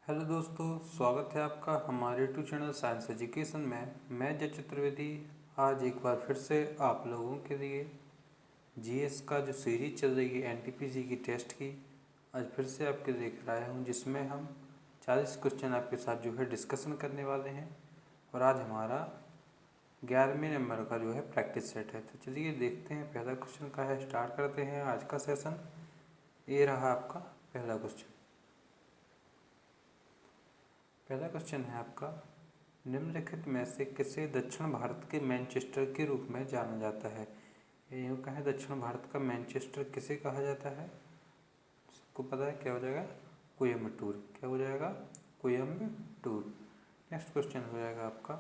Hello दोस्तों, स्वागत है आपका हमारे यूट्यूब चैनल साइंस एजुकेशन में। मैं जय चतुर्वेदी आज एक बार फिर से आप लोगों के लिए जीएस का जो सीरीज चल रही है एनटीपीसी की टेस्ट की, आज फिर से आपके लेकर आया हूँ, जिसमें हम 40 क्वेश्चन आपके साथ जो है डिस्कशन करने वाले हैं। और आज हमारा 11वें नंबर का जो है प्रैक्टिस सेट है। तो चलिए देखते हैं पहला क्वेश्चन का है, स्टार्ट करते हैं आज का सेशन। ये रहा आपका पहला क्वेश्चन। पहला क्वेश्चन है आपका, निम्नलिखित में से किसे दक्षिण भारत के मैनचेस्टर के रूप में जाना जाता है। ये यूँ कहें, दक्षिण भारत का मैनचेस्टर किसे कहा जाता है? सबको पता है क्या हो जाएगा? कोयम्बटूर। क्या हो जाएगा? कोयम्बटूर। नेक्स्ट क्वेश्चन हो जाएगा आपका,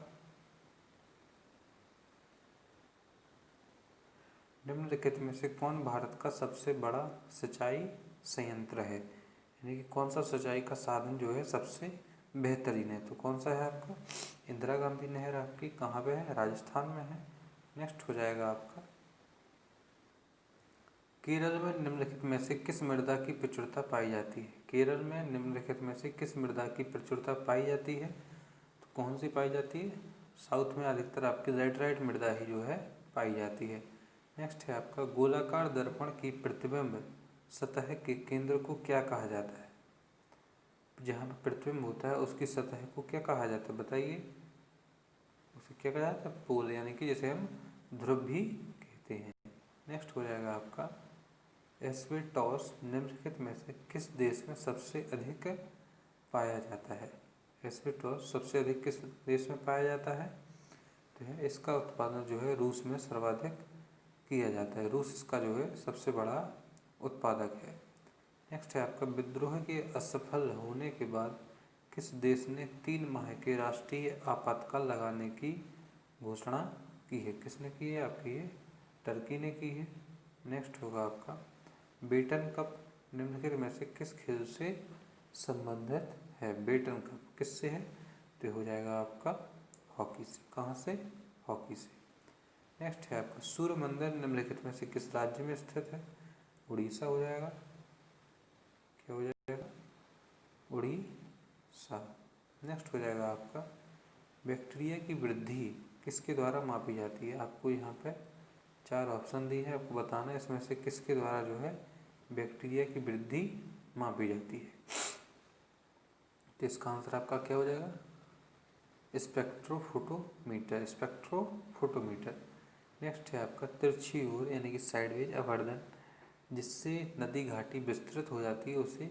निम्नलिखित में से कौन भारत का सबसे बड़ा सिंचाई संयंत्र है? यानी कि कौन सा सिंचाई का साधन जो है सबसे बेहतरीन है? तो कौन सा है आपका? इंदिरा गांधी नहर आपकी कहाँ पे है? राजस्थान में है। नेक्स्ट हो जाएगा आपका, केरल में निम्नलिखित में से किस मृदा की प्रचुरता पाई जाती है? केरल में निम्नलिखित में से किस मृदा की प्रचुरता पाई जाती है? तो कौन सी पाई जाती है? साउथ में अधिकतर आपकी लैटराइट मृदा ही जो है पाई जाती है। नेक्स्ट है आपका, गोलाकार दर्पण की प्रतिबिंब सतह के केंद्र को क्या कहा जाता है? जहाँ पर प्रतिबिंब होता है उसकी सतह को क्या कहा जाता है बताइए? उसे क्या कहा जाता है? पोल, यानी कि जैसे हम ध्रुव भी कहते हैं। नेक्स्ट हो जाएगा आपका, एस्बेस्टॉस निम्नलिखित में से किस देश में सबसे अधिक पाया जाता है? एस्बेस्टॉस सबसे अधिक किस देश में पाया जाता है? तो है इसका उत्पादन जो है रूस में सर्वाधिक किया जाता है। रूस इसका जो है सबसे बड़ा उत्पादक है। नेक्स्ट है आपका, विद्रोह के असफल होने के बाद किस देश ने 3 माह के राष्ट्रीय आपातकाल लगाने की घोषणा की है? किसने की है? आपकी ये टर्की ने की है। नेक्स्ट होगा आपका, बेटन कप निम्नलिखित में से किस खेल से संबंधित है? बेटन कप किससे है? तो हो जाएगा आपका हॉकी से। कहाँ से? हॉकी से। नेक्स्ट है आपका, सूर्य मंदिर निम्नलिखित में से किस राज्य में स्थित है? उड़ीसा हो जाएगा। क्या हो जाएगा? उड़ीसा। नेक्स्ट हो जाएगा आपका, बैक्टीरिया की वृद्धि किसके द्वारा मापी जाती है? आपको यहाँ पे 4 ऑप्शन दी है, आपको बताना है इसमें से किसके द्वारा जो है बैक्टीरिया की वृद्धि मापी जाती है। तो इसका आंसर आपका क्या हो जाएगा? स्पेक्ट्रोफोटोमीटर। स्पेक्ट्रोफोटोमीटर। नेक्स्ट है आपका, तिरछी ओर यानी कि साइडवेज अपवर्तन जिससे नदी घाटी विस्तृत हो जाती है उसे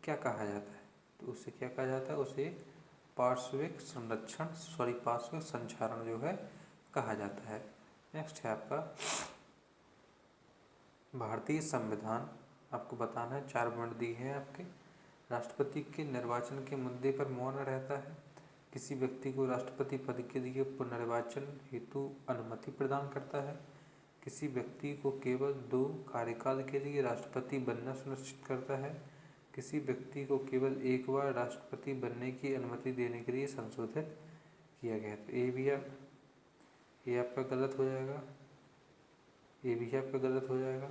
क्या कहा जाता है? तो उसे क्या कहा जाता है? उसे पार्श्विक संचारण जो है कहा जाता है। नेक्स्ट है आपका, भारतीय संविधान आपको बताना है, 4 पॉइंट दी है आपके। राष्ट्रपति के निर्वाचन के मुद्दे पर मौन रहता है, किसी व्यक्ति को राष्ट्रपति पद के लिए पुनर्निर्वाचन हेतु अनुमति प्रदान करता है, किसी व्यक्ति को केवल 2 कार्यकाल के लिए राष्ट्रपति बनना सुनिश्चित करता है, किसी व्यक्ति को केवल एक बार राष्ट्रपति बनने की अनुमति देने के लिए संशोधित किया गया। तो ये आपका गलत हो जाएगा। ये भी आपका गलत हो जाएगा।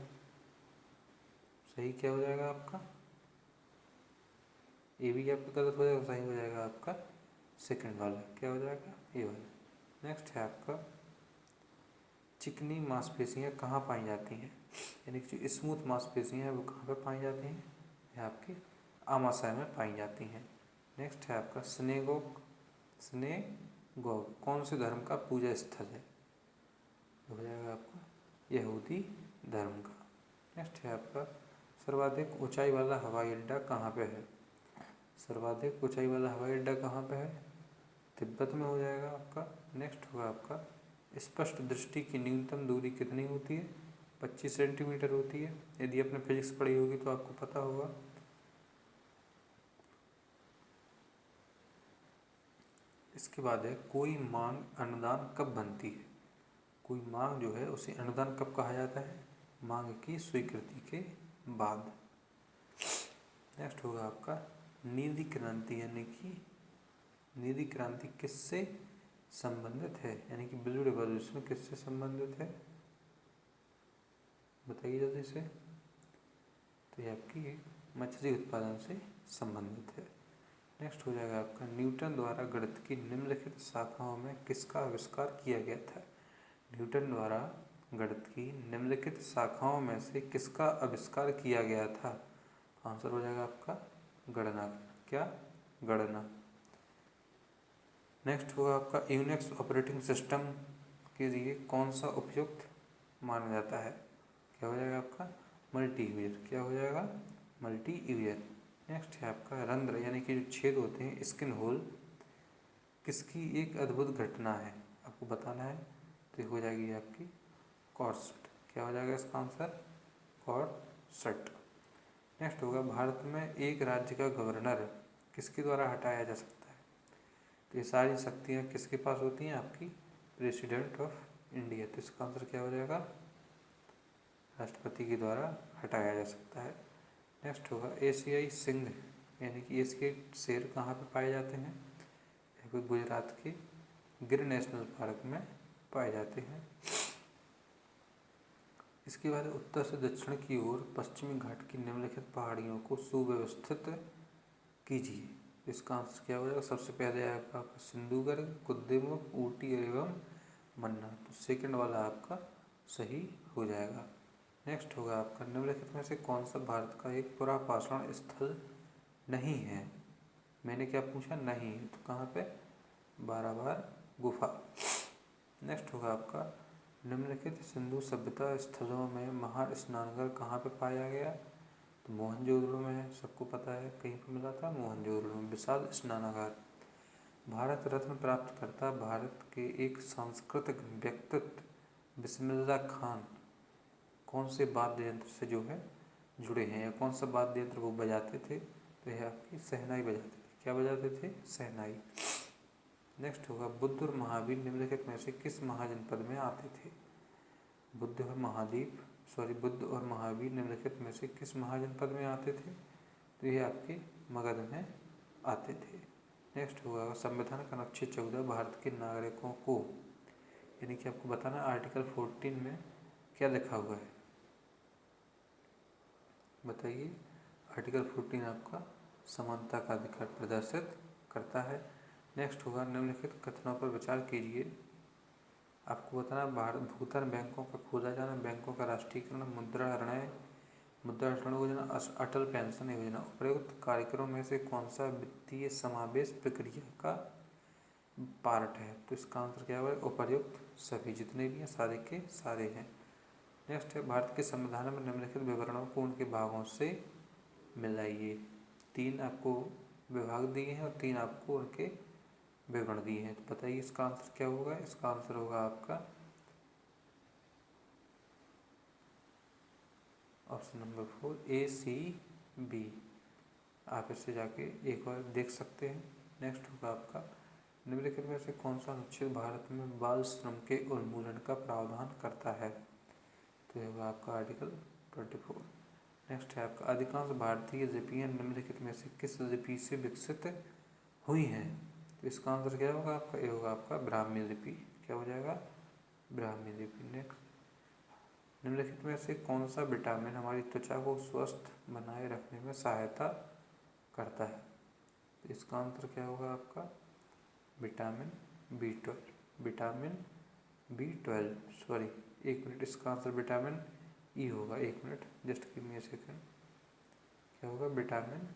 सही क्या हो जाएगा आपका? ये भी आपका गलत हो जाएगा। सही हो जाएगा आपका सेकंड वाला। क्या हो जाएगा? ये वाला। नेक्स्ट है आपका, चिकनी मांसपेशियाँ कहाँ पाई जाती हैं? यानी कि जो स्मूथ मांसपेशियाँ हैं वो कहाँ पर पाई जाती हैं? ये आपके आमाशय में पाई जाती हैं। नेक्स्ट है आपका, सिनेगोग कौन से धर्म का पूजा स्थल है? हो जाएगा आपका यहूदी धर्म का। नेक्स्ट है आपका, सर्वाधिक ऊंचाई वाला हवाई अड्डा कहाँ पे है? सर्वाधिक ऊंचाई वाला हवाई अड्डा कहाँ पे है? तिब्बत में हो जाएगा आपका। नेक्स्ट होगा आपका, स्पष्ट दृष्टि की न्यूनतम दूरी कितनी होती है? 25 सेंटीमीटर होती है। यदि आपने फिजिक्स पढ़ी होगी तो आपको पता होगा। इसके बाद है, कोई मांग अनुदान कब बनती है? कोई मांग जो है उसे अनुदान कब कहा जाता है? मांग की स्वीकृति के बाद। नेक्स्ट होगा आपका, नीली क्रांति यानी कि नीली क्रांति किससे संबंधित है? यानी कि ब्लू रिवॉल्यूशन किससे संबंधित है? बताइए जल्दी से। तो ये आपकी मछली उत्पादन से संबंधित है। नेक्स्ट हो जाएगा आपका न्यूटन द्वारा गणित की निम्नलिखित शाखाओं में किसका आविष्कार किया गया था। न्यूटन द्वारा गणित की निम्नलिखित शाखाओं में से किसका आविष्कार किया गया था। आंसर हो जाएगा आपका गणना। क्या? गणना। नेक्स्ट होगा आपका यूनिक्स ऑपरेटिंग सिस्टम के लिए कौन सा उपयुक्त माना जाता है। क्या हो जाएगा आपका मल्टी यूजर। क्या हो जाएगा मल्टी यूजर। नेक्स्ट है आपका रंध्र यानी कि जो छेद होते हैं स्किन होल किसकी एक अद्भुत घटना है, आपको बताना है। तो हो जाएगी आपकी कॉर्सेट। क्या हो जाएगा इसका आंसर कॉर्सेट। नेक्स्ट होगा भारत में एक राज्य का गवर्नर किसके द्वारा हटाया जा सकता है। तो ये सारी शक्तियाँ किसके पास होती हैं, आपकी प्रेसिडेंट ऑफ इंडिया। तो इसका आंसर क्या हो जाएगा राष्ट्रपति के द्वारा हटाया जा सकता है। नेक्स्ट होगा एशियाई सिंह यानी कि एशियाई शेर कहाँ पे पाए जाते हैं। गुजरात के गिर नेशनल पार्क में पाए जाते हैं। इसके बाद उत्तर से दक्षिण की ओर पश्चिमी घाट की निम्नलिखित पहाड़ियों को सुव्यवस्थित कीजिए। इसका आंसर क्या हो जाएगा। सबसे पहले आपका सिंधुगढ़, कुद्रेमुख, ऊटी एवं मन्ना। तो सेकंड वाला आपका सही हो जाएगा। नेक्स्ट होगा आपका निम्नलिखित में से कौन सा भारत का एक पुरापाषाण स्थल नहीं है। मैंने क्या पूछा, नहीं। तो कहाँ पे, बाराबार गुफा। नेक्स्ट होगा आपका निम्नलिखित सिंधु सभ्यता स्थलों में महास्नानगृह कहाँ पे पाया गया। तो मोहनजोदड़ो में है, सबको पता है कहीं पे मिला था, मोहनजोदड़ो में विशाल स्नानागार। भारत रत्न प्राप्त करता भारत के एक सांस्कृतिक व्यक्तित्व बिस्मिल्लाह खान कौन से वाद्य यंत्र से जो है जुड़े हैं, या कौन सा वाद्य यंत्र वो बजाते थे। तो यह आपकी शहनाई बजाते थे। क्या बजाते थे, शहनाई। नेक्स्ट होगा बुद्ध और महावीर निम्नलिखित में से किस महाजनपद में आते थे। बुद्ध और महावीर निम्नलिखित में से किस महाजनपद में आते थे। तो ये आपके मगध में आते थे। नेक्स्ट होगा संविधान का अनुच्छेद 14 भारत के नागरिकों को यानी कि आपको बताना आर्टिकल 14 में क्या लिखा हुआ है, बताइए। आर्टिकल 14 आपका समानता का अधिकार प्रदर्शित करता है। नेक्स्ट होगा निम्नलिखित कथनों पर विचार कीजिए। आपको बताना भारत भूतन बैंकों का खोला जाना, बैंकों का राष्ट्रीयकरण, मुद्रा ऋण योजना, अटल पेंशन योजना। उपयुक्त कार्यक्रमों में से कौन सा वित्तीय समावेश प्रक्रिया का पार्ट है। तो इसका आंसर क्या होगा, उपयुक्त सभी, जितने भी हैं सारे के सारे हैं। नेक्स्ट है भारत के संविधान में निम्नलिखित विवरणों को उनके भागों से मिलाइए। 3 आपको विभाग दिए हैं और 3 आपको उनके विवरण दिए हैं। तो बताइए इसका आंसर क्या होगा। इसका आंसर होगा आपका ऑप्शन नंबर 4 ACB। आप इससे जाके एक बार देख सकते हैं। नेक्स्ट होगा आपका निम्नलिखित में से कौन सा अनुच्छेद भारत में बाल श्रम के उन्मूलन का प्रावधान करता है। तो यह होगा आपका आर्टिकल 24। नेक्स्ट है आपका अधिकांश भारतीय लिपियाँ निम्नलिखित में से किस लिपि से विकसित हुई हैं। तो इसका आंसर क्या होगा आपका, ये होगा आपका ब्राह्मी लिपि। क्या हो जाएगा, ब्राह्मी लिपि। नेक्स्ट निम्नलिखित में से कौन सा विटामिन हमारी त्वचा को स्वस्थ बनाए रखने में सहायता करता है। तो इसका आंसर क्या होगा आपका विटामिन B12 सॉरी, एक मिनट, इसका आंसर विटामिन ई होगा। एक minute, just give me a second. क्या होगा, विटामिन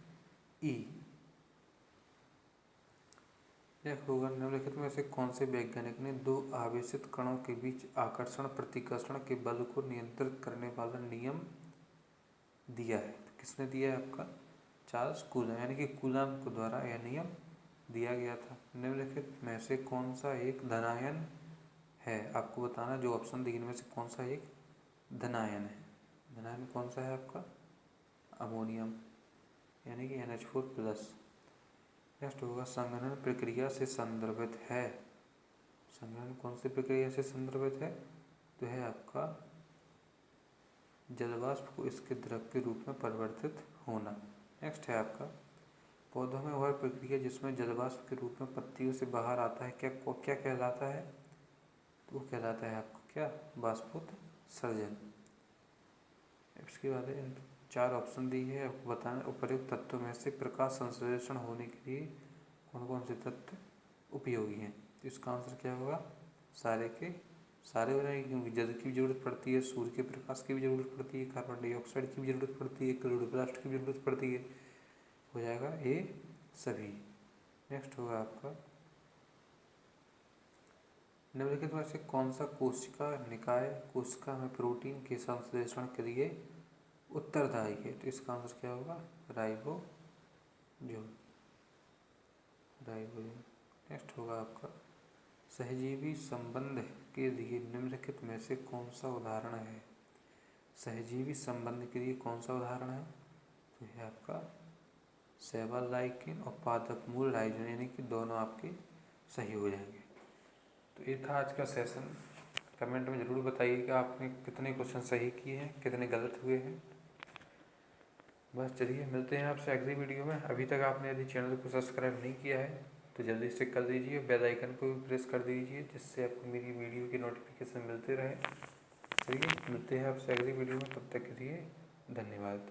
ई। नेक्स्ट होगा निम्नलिखित में से कौन से वैज्ञानिक ने 2 आवेशित कणों के बीच आकर्षण प्रतिकर्षण के बल को नियंत्रित करने वाला नियम दिया है। तो किसने दिया है, आपका चार्ल्स कूलम यानी कि कूलम के द्वारा यह नियम दिया गया था। निम्नलिखित में से कौन सा एक धनायन है, आपको बताना जो ऑप्शन दिए इनमें से कौन सा एक धनायन है। धनायन कौन सा है आपका, अमोनियम यानी कि NH4+। नेक्स्ट होगा संघनन प्रक्रिया से संदर्भित है। संघनन कौन सी प्रक्रिया से संदर्भित है। तो है आपका जलवाष्प को इसके द्रव के रूप में परिवर्तित होना। नेक्स्ट है आपका पौधों में वह प्रक्रिया जिसमें जलवाष्प के रूप में पत्तियों से बाहर आता है क्या कहलाता है। तो वो कहलाता है आपका क्या, वाष्पोत्सर्जन। इसके बाद 4 ऑप्शन दी है, आपको बताना उपर्युक्त तत्वों में से प्रकाश संश्लेषण होने के लिए कौन कौन से तत्व उपयोगी हैं। तो इसका आंसर क्या होगा, सारे के सारे हो जाएंगे, क्योंकि जल की भी जरूरत पड़ती है, सूर्य के प्रकाश की भी जरूरत पड़ती है, कार्बन डाइऑक्साइड की भी जरूरत पड़ती है, क्लोरोप्लास्ट की भी जरूरत पड़ती है। हो जाएगा ए सभी। नेक्स्ट होगा आपका, निम्नलिखित में से कौन सा कोशिका निकाय कोशिका में प्रोटीन के संश्लेषण के लिए उत्तरदायी है। तो इसका आंसर क्या होगा, राइबोसोम। नेक्स्ट होगा आपका, सहजीवी संबंध के लिए निम्नलिखित में से कौन सा उदाहरण है। सहजीवी संबंध के लिए कौन सा उदाहरण है, तो है आपका सेबल लाइकेन और पादप मूल लाइजोन, यानी कि दोनों आपके सही हो जाएंगे। तो ये था आज का सेशन। कमेंट में ज़रूर बताइए कि आपने कितने क्वेश्चन सही किए हैं, कितने गलत हुए हैं। बस चलिए, मिलते हैं आपसे अगली वीडियो में। अभी तक आपने यदि चैनल को सब्सक्राइब नहीं किया है तो जल्दी से कर दीजिए, बेल आइकन को भी प्रेस कर दीजिए, जिससे आपको मेरी वीडियो की नोटिफिकेशन मिलते रहे। चलिए, मिलते हैं आपसे अगली वीडियो में, तब तक के लिए धन्यवाद।